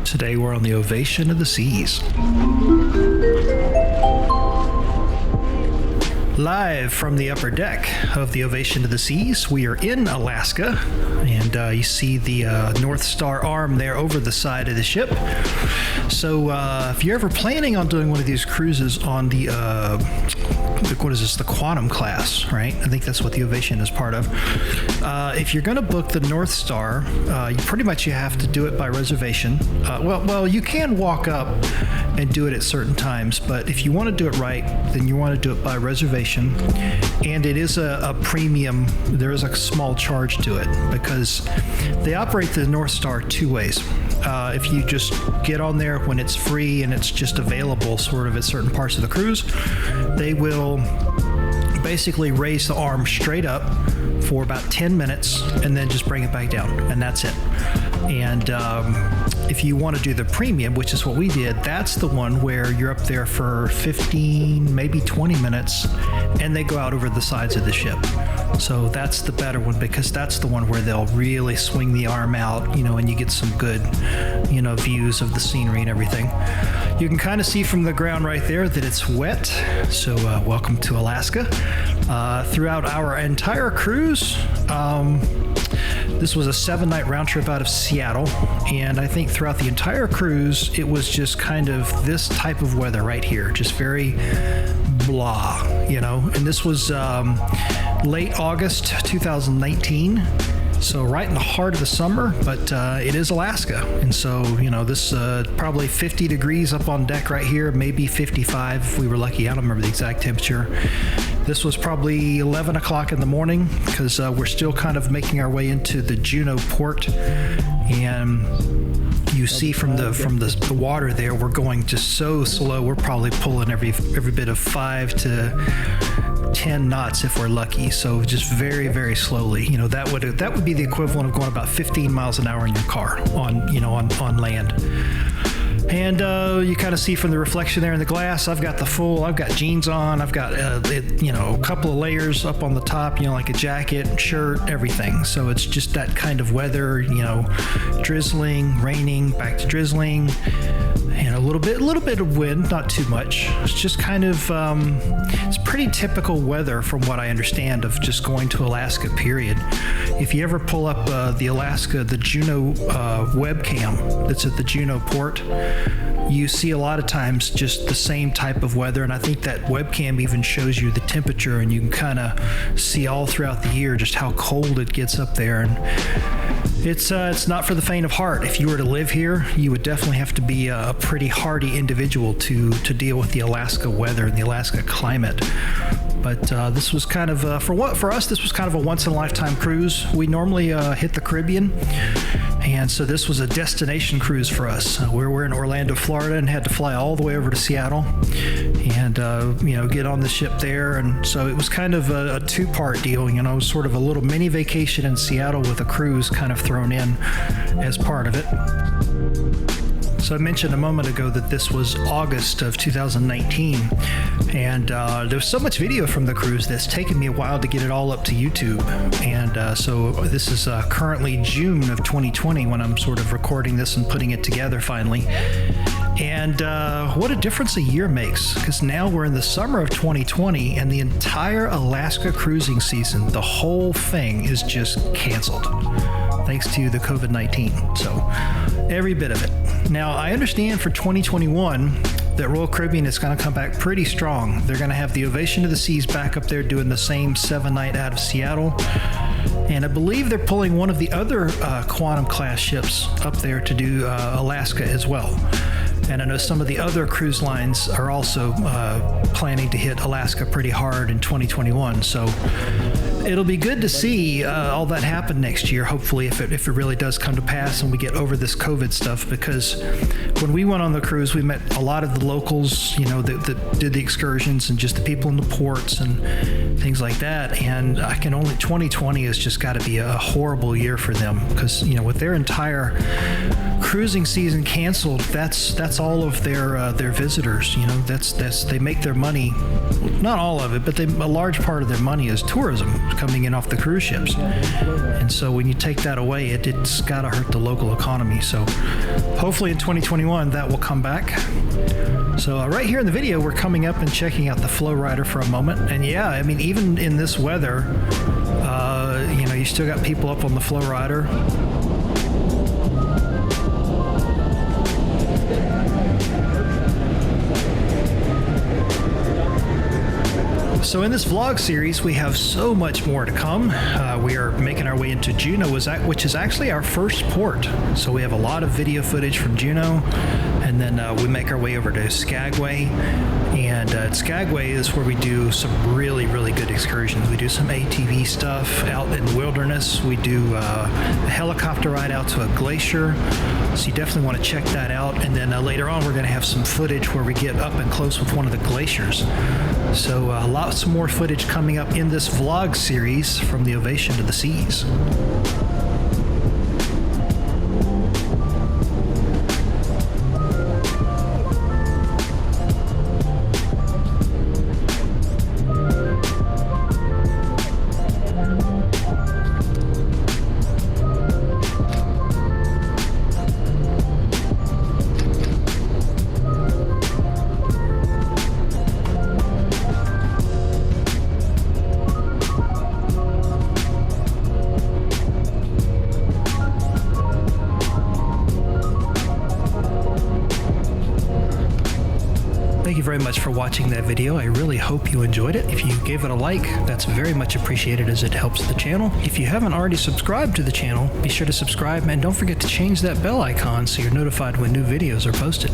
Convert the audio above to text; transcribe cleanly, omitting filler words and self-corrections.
Today we're on the Ovation of the Seas. Live from the upper deck of the Ovation of the Seas, we are in Alaska, and you see the North Star arm there over the side of the ship. So if you're ever planning on doing one of these cruises on the the Quantum class, right? I think that's what the Ovation is part of. If you're going to book the North Star, you have to do it by reservation. Well, you can walk up and do it at certain times, but if you want to do it right, then you want to do it by reservation. And it is a premium. There is a small charge to it because they operate the North Star two ways. If you just get on there when it's free and it's just available sort of at certain parts of the cruise, they will basically raise the arm straight up for about 10 minutes and then just bring it back down, and that's it. And if you want to do the premium, which is what we did, that's the one where you're up there for 15, maybe 20 minutes, and they go out over the sides of the ship. So that's the better one because that's the one where they'll really swing the arm out, and you get some good, views of the scenery and everything. You can kind of see from the ground right there that it's wet. So welcome to Alaska. Throughout our entire cruise, this was a 7-night round trip out of Seattle, and I think throughout the entire cruise, it was just kind of this type of weather right here, just very blah, and this was late August 2019. So right in the heart of the summer, but it is Alaska. And so, this probably 50 degrees up on deck right here, maybe 55 if we were lucky. I don't remember the exact temperature. This was probably 11 o'clock in the morning because we're still kind of making our way into the Juneau port. And you see from the water there, we're going just so slow. We're probably pulling every bit of 5 to 10 knots if we're lucky. So just very, very slowly. That would be the equivalent of going about 15 miles an hour in your car on land. And you kind of see from the reflection there in the glass, I've got jeans on, I've got a couple of layers up on the top, like a jacket, shirt, everything. So it's just that kind of weather, drizzling, raining, back to drizzling, and a little bit of wind, not too much. It's just kind of it's pretty typical weather from what I understand of just going to Alaska, period. If you ever pull up the Juneau webcam that's at the Juneau port, you see a lot of times just the same type of weather, and I think that webcam even shows you the temperature, and you can kind of see all throughout the year just how cold it gets up there. And it's not for the faint of heart. If you were to live here, you would definitely have to be a pretty hardy individual to deal with the Alaska weather and the Alaska climate. But this was kind of for us. This was kind of a once-in-a-lifetime cruise. We normally hit the Caribbean, and so this was a destination cruise for us. We're in Orlando, Florida, and had to fly all the way over to Seattle, and get on the ship there. And so it was kind of a two-part deal. Sort of a little mini vacation in Seattle with a cruise kind of thrown in as part of it. So I mentioned a moment ago that this was August of 2019, and there's so much video from the cruise that's taken me a while to get it all up to YouTube. And so this is currently June of 2020 when I'm sort of recording this and putting it together finally. And what a difference a year makes, because now we're in the summer of 2020 and the entire Alaska cruising season, the whole thing is just canceled thanks to the COVID-19. So every bit of it. Now, I understand for 2021 that Royal Caribbean is going to come back pretty strong. They're going to have the Ovation of the Seas back up there doing the same 7-night out of Seattle. And I believe they're pulling one of the other Quantum class ships up there to do Alaska as well. And I know some of the other cruise lines are also planning to hit Alaska pretty hard in 2021. So it'll be good to see all that happen next year, hopefully, if it really does come to pass and we get over this COVID stuff. Because when we went on the cruise, we met a lot of the locals, that did the excursions, and just the people in the ports and things like that. And 2020 has just got to be a horrible year for them because, with their entire cruising season canceled, that's all of their visitors. You know, that's they make their money, not all of it, but a large part of their money is tourism coming in off the cruise ships. And so when you take that away, it's got to hurt the local economy. So hopefully in 2021 that will come back. So right here in the video, we're coming up and checking out the Flow Rider for a moment. And yeah, I mean, even in this weather, you know, you still got people up on the Flow Rider. So in this vlog series, we have so much more to come. We are making our way into Juneau, which is actually our first port. So we have a lot of video footage from Juneau, and then we make our way over to Skagway. And at Skagway is where we do some really, really good excursions. We do some ATV stuff out in the wilderness. We do a helicopter ride out to a glacier. So you definitely want to check that out. And then later on, we're going to have some footage where we get up and close with one of the glaciers. So lots more footage coming up in this vlog series from the Ovation to the Seas. Thank you very much for watching that video. I really hope you enjoyed it. If you gave it a like, that's very much appreciated as it helps the channel. If you haven't already subscribed to the channel, be sure to subscribe and don't forget to change that bell icon so you're notified when new videos are posted.